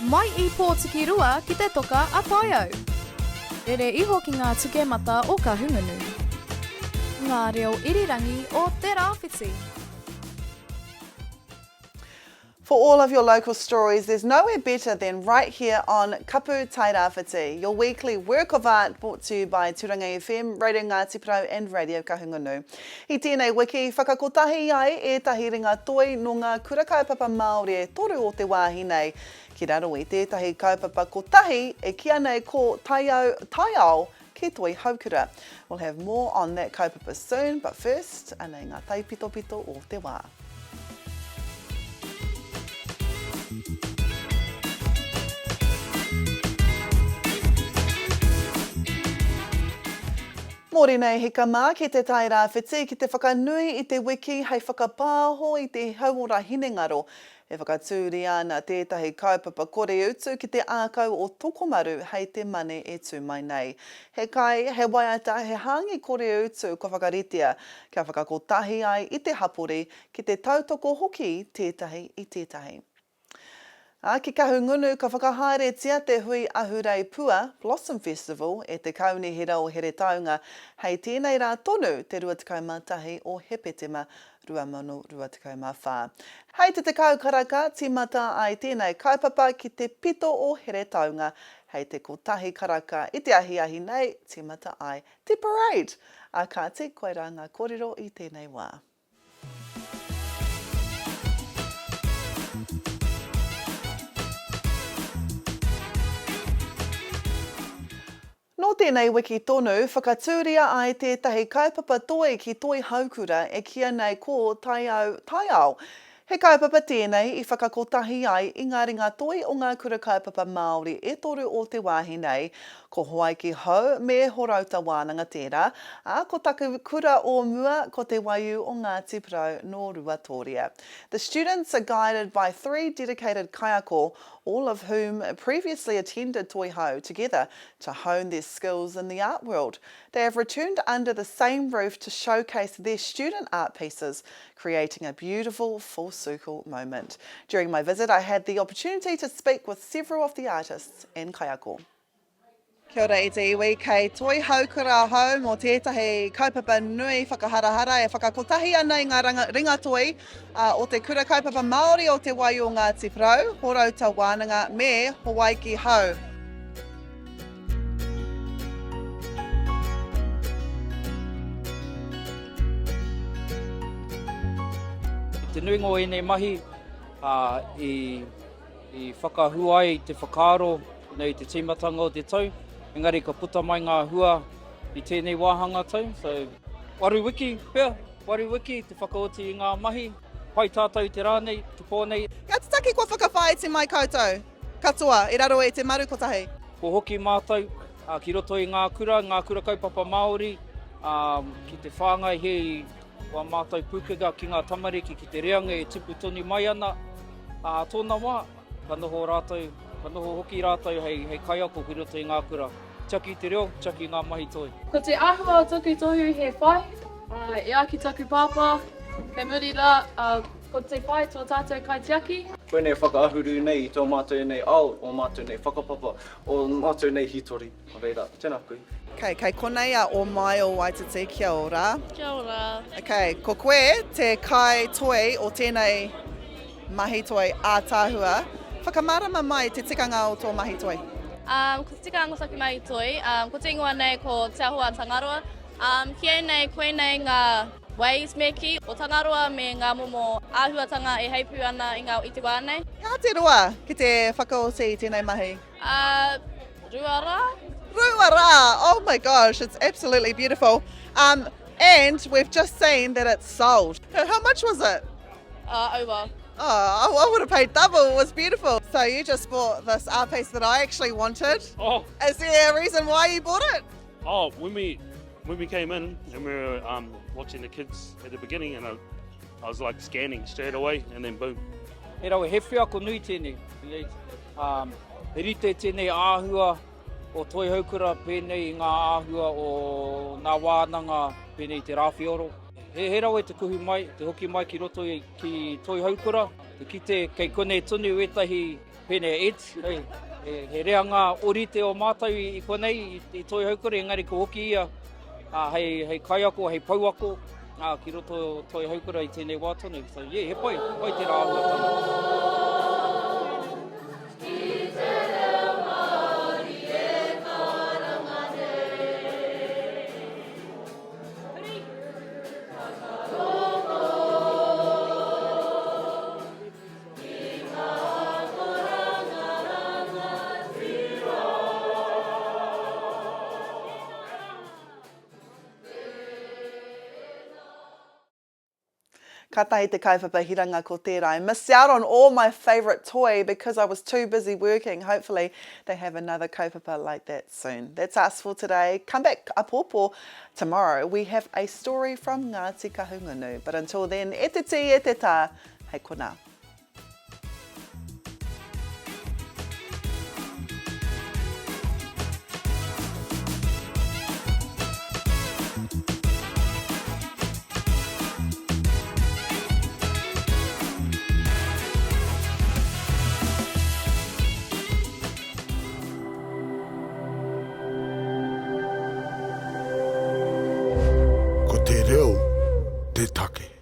mai I pōtiki rua ki te toka a Taiau. Rere iho ki ngā tukemata o ka hungunu. Ngā reo irirangi o Tairawhiti. For all of your local stories, there's nowhere better than right here on Kapu Tairawhiti, your weekly work of art brought to you by Turanga FM, Radio Ngāti Porou and Radio Kahungunu. I tēnei wiki, whakakotahi ai ētahi ringatoi no ngā kura kaupapa Māori e toru o te wāhi nei. Ki raro I tētahi kaupapa kotahi e kia nei ko Taiau-Taiao ki Toihoukura. We'll have more on that kaupapa soon, but first, anei ngā tai pito pito o te wā. Mōre nei he ka mā ki te Tairawhiti, ki te whakanui I te wiki, hei whakapāho I te hauora hinengaro. E whakatūri ana tētahi kaupapa kore utu ki te ākau o tokomaru hei te mane e tū mai nei. He kai, he waiata, he hangi kore utu ko whakaritia, kia whakakotahi ai I te hapori ki te tautoko hoki tētahi I tētahi. Ki kahungunu ka whakahaeretia te hui ahurei pua Blossom Festival e te kaunihira o here taunga hei tēnei rā tonu te 21 o hepetema 2024. Hei te kau karaka timata ai tēnei kaupapa ki te pito o here taunga hei te kotahi karaka I te ahi nei timata ai te parade. Ka te koe rā ngā kōrero I tēnei wā. Nō tēnei wiki tonu, whakaturia ai tētahi kaupapa toi ki Toihoukura e kia nei ko Taiau-Taiao. He kaupapa tēnei I whakakotahi ai I ngā ringatoi o ngā kura kaupapa Māori e toru o te wāhi nei, ko Hawaiki Hōu me Horouta Wānanga tēra, ko taku kura o mua ko Te Waiu o Ngāti Porou no Ruatoria. The students are guided by 3 dedicated kayako, all of whom previously attended Toihoukura together to hone their skills in the art world. They have returned under the same roof to showcase their student art pieces, creating a beautiful full circle moment. During my visit, I had the opportunity to speak with several of the artists and kayako. Kia ora I te iwi kei Toihoukura hou mō tētahi kaupapa nui whakaharahara e whakakotahi ana I ngā ringatoi o te kura kaupapa Māori o Te Waiu o Ngāti Porou, Horouta Wānanga me Hawaiki Hōu. Te nuingo e nei mahi I whakahua ai te whakaaro nei te timatanga o te tau. Engari ka puta mai ngā hua I tēnei wāhanga tau. So, waru wiki, pia, waru wiki, te whakaoti I ngā mahi. Pai tātou te rānei, te pōnei. Kia te taki kua whakawhai te mai koutou? Katoa, I raro e te maru kotahi? Ko hoki mātou, ki roto I ngā kura kaupapa Māori, ki te whāngai hei wā mātou pūkega ki ngā tamariki ki te reanga e tipu tonu mai ana. Tōna wā, ka noho hoki rātou hei kaiako ki roto I ngā kura. Tiaki te reo, tiaki ngā mahi toi. Ko te āhua tuku tohu he whai, e aki taku pāpā, he murira, ko te whai tō tātou kai tiaki. Koe nei whakaahuru nei I tō mātou nei ao, o mātou nei whakapapa, o mātou nei hitori. Reira, tēnā koe. Kei konei a o mai o Waititi, kia ora. Kia ora. Ko koe te kai toi o tēnei mahi toi ātāhua. Whakamārama mai te tikanga o tō mahi toi? Ko te tikanga saki mai toi, ko te ingoa nei ko te ahua Tangaroa. Hie nei koe nei ngā ways meki o Tangaroa me ngā momo āhuatanga e heipu ana I ngā iti wānei. Ngā te roa ki te whakaoti I tēnei mahi? Ruara. Ruara! Oh my gosh, it's absolutely beautiful. And we've just seen that it's sold. How much was it? Over. Oh, I would have paid double. It was beautiful. So you just bought this art piece that I actually wanted. Oh. Is there a reason why you bought it? Oh, when we came in and we were watching the kids at the beginning, and I was like scanning straight away, and then boom. He rau, he whiako nui tēnei. He rite tēnei āhua o Toihoukura, pēnei ngā āhua o ngā wānanga, pēnei te rāwhioro. He rau e te kuhi mai, te hoki mai ki roto ki Toihoukura. Te kite kei konei tonu etahi pene et, he reanga orite o mātou i konei, i Toihoukura, engari ko hoki ia, hei kai ako, hei pau ako, ki roto Toihoukura i tēnei wātonu. So yeah, he pai te rā ahuatanga. Ka tahi te kaupapa hiranga ko tēra. I missed out on all my favourite toi because I was too busy working. Hopefully they have another kaupapa like that soon. That's us for today. Come back apōpō tomorrow. We have a story from Ngāti Kahungunu. But until then, e te ti, e te tā. Hei kona. Ko te reo, te take.